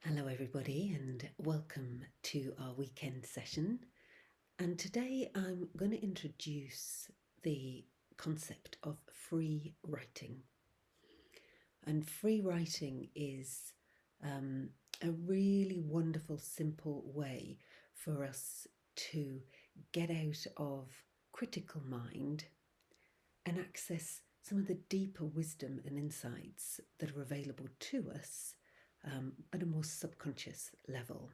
Hello, everybody, and welcome to our weekend session. And today I'm going to introduce the concept of free writing. And free writing is a really wonderful, simple way for us to get out of critical mind and access some of the deeper wisdom and insights that are available to us at a more subconscious level.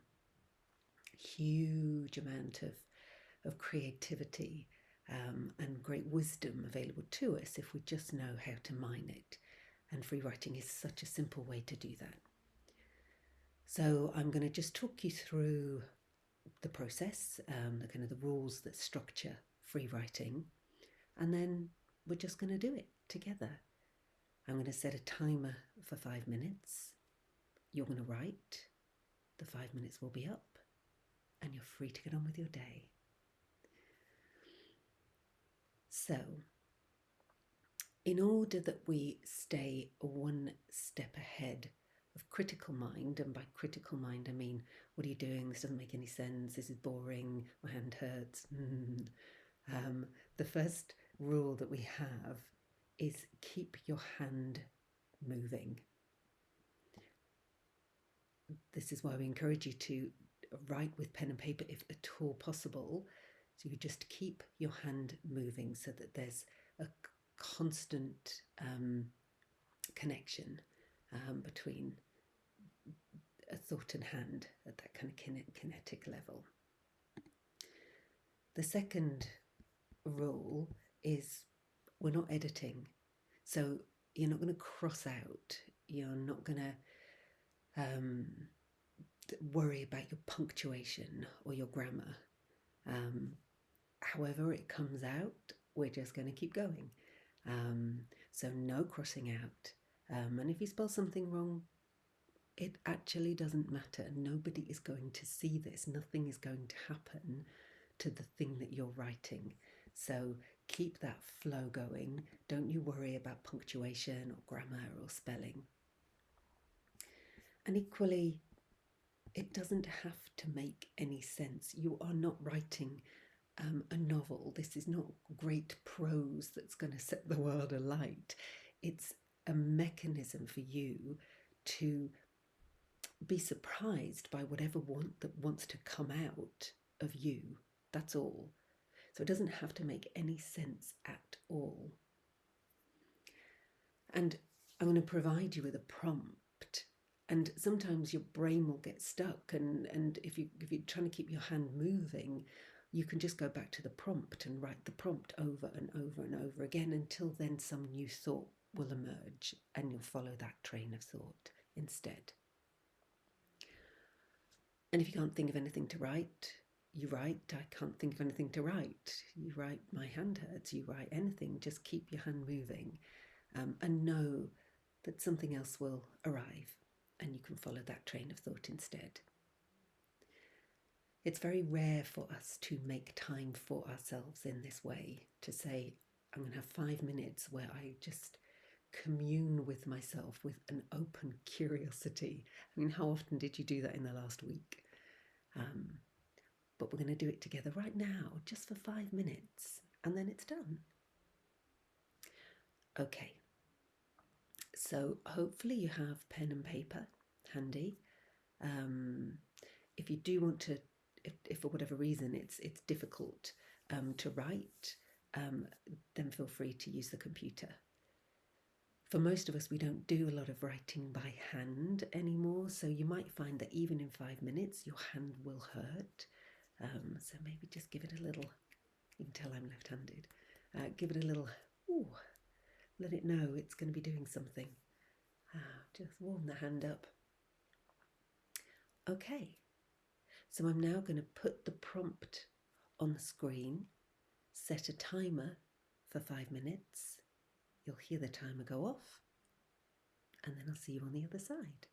Huge amount of creativity and great wisdom available to us if we just know how to mine it. And free writing is such a simple way to do that. So I'm going to just talk you through the process, the kind of the rules that structure free writing, and then we're just going to do it together. I'm going to set a timer for 5 minutes. You're going to write. The 5 minutes will be up, and you're free to get on with your day. So, in order that we stay one step ahead of critical mind, and by critical mind I mean, what are you doing? This doesn't make any sense. This is boring. My hand hurts. The first rule that we have is keep your hand moving. This is why we encourage you to write with pen and paper if at all possible. So you just keep your hand moving so that there's a constant connection between a thought and hand at that kind of kinetic level. The second rule is we're not editing. So you're not going to cross out. You're not going to worry about your punctuation or your grammar. However it comes out, we're just going to keep going. So no crossing out. And if you spell something wrong, it actually doesn't matter. Nobody is going to see this. Nothing is going to happen to the thing that you're writing. So keep that flow going. Don't you worry about punctuation or grammar or spelling. And equally, it doesn't have to make any sense. You are not writing a novel. This is not great prose that's going to set the world alight. It's a mechanism for you to be surprised by whatever that wants to come out of you. That's all. So it doesn't have to make any sense at all. And I'm going to provide you with a prompt. And sometimes your brain will get stuck, and if you're trying to keep your hand moving, you can just go back to the prompt and write the prompt over and over and over again until then some new thought will emerge and you'll follow that train of thought instead. And if you can't think of anything to write, you write, I can't think of anything to write. You write, my hand hurts. You write anything, just keep your hand moving and know that something else will arrive and you can follow that train of thought instead. It's very rare for us to make time for ourselves in this way, to say, I'm going to have 5 minutes where I just commune with myself with an open curiosity. I mean, how often did you do that in the last week? But we're going to do it together right now, just for 5 minutes, and then it's done. Okay, so hopefully you have pen and paper handy. If you do want to, if for whatever reason it's difficult to write, then feel free to use the computer. For most of us, we don't do a lot of writing by hand anymore, so you might find that even in 5 minutes, your hand will hurt. So maybe just give it a little, you can tell I'm left-handed, give it a little, let it know it's going to be doing something. Just warm the hand up. Okay, so I'm now going to put the prompt on the screen, set a timer for 5 minutes. You'll hear the timer go off, and then I'll see you on the other side.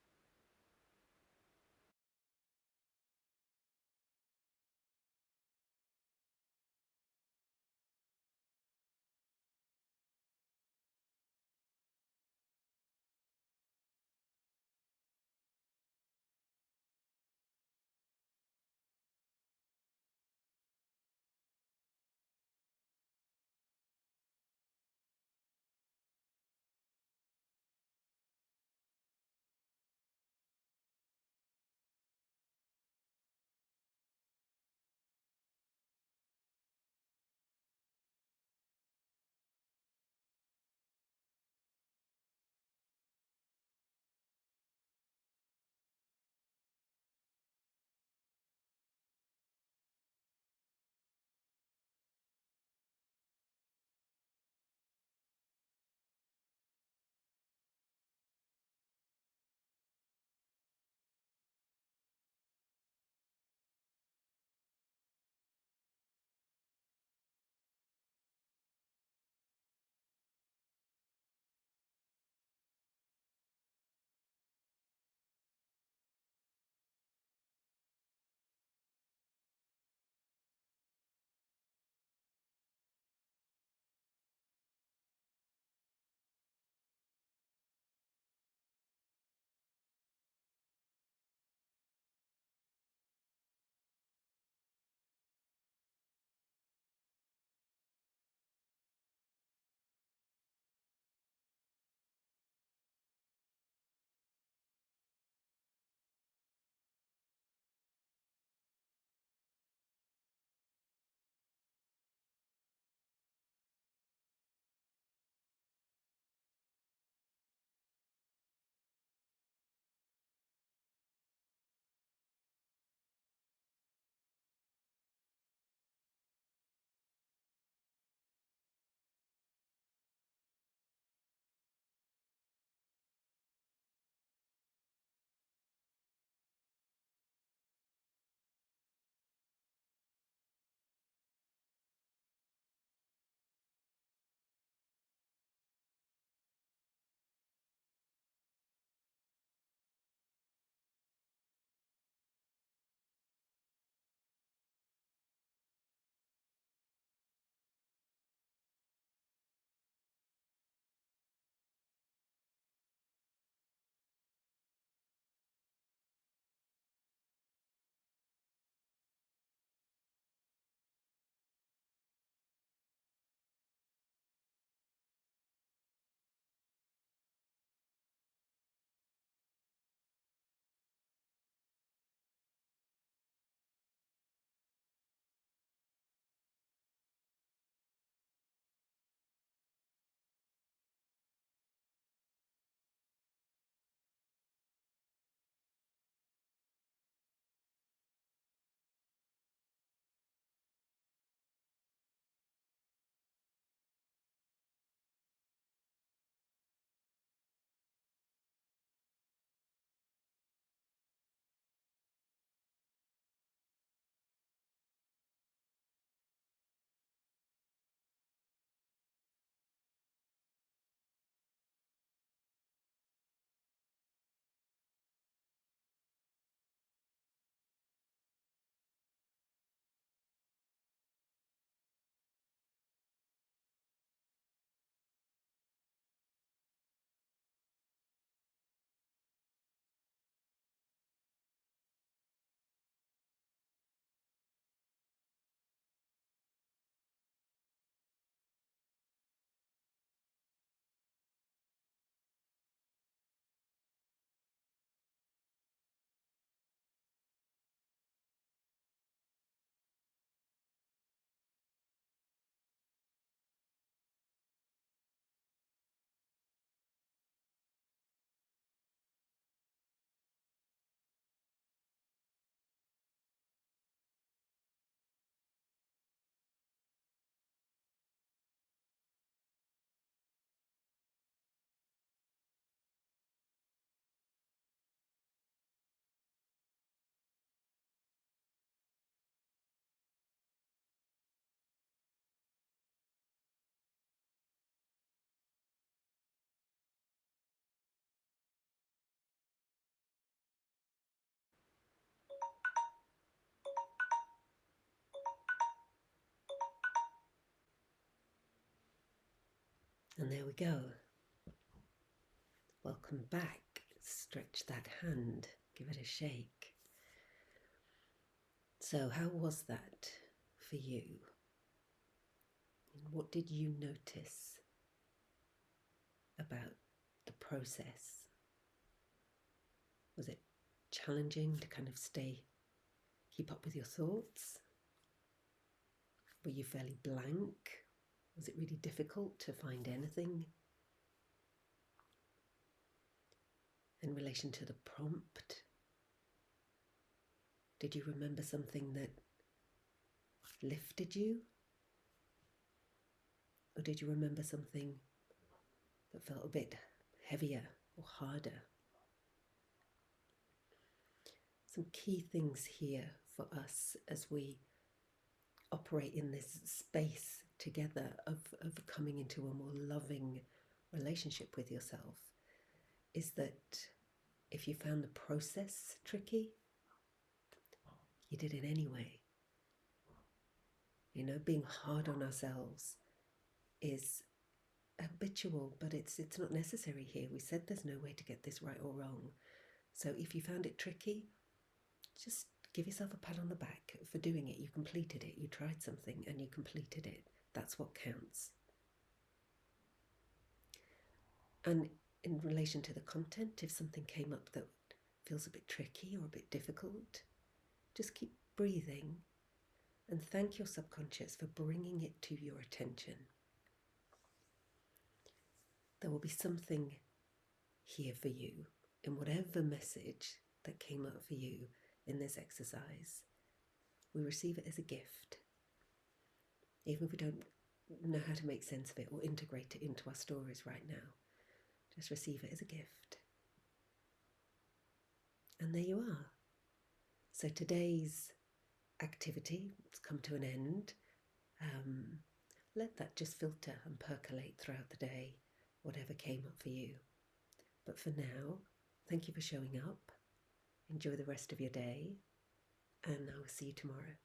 And there we go. Welcome back. Stretch that hand, give it a shake. So, how was that for you? And what did you notice about the process? Was it challenging to kind of keep up with your thoughts? Were you fairly blank? Was it really difficult to find anything? In relation to the prompt, did you remember something that lifted you? Or did you remember something that felt a bit heavier or harder? Some key things here for us as we operate in this space together of coming into a more loving relationship with yourself is that if you found the process tricky, you did it anyway. You know, being hard on ourselves is habitual, but it's not necessary here. We said there's no way to get this right or wrong. So if you found it tricky, just give yourself a pat on the back for doing it. You completed it. You tried something and you completed it. That's what counts. And in relation to the content, if something came up that feels a bit tricky or a bit difficult, just keep breathing and thank your subconscious for bringing it to your attention. There will be something here for you in whatever message that came up for you in this exercise. We receive it as a gift. Even if we don't know how to make sense of it or integrate it into our stories right now, just receive it as a gift. And there you are. So today's activity has come to an end. Let that just filter and percolate throughout the day, whatever came up for you. But for now, thank you for showing up. Enjoy the rest of your day, and I will see you tomorrow.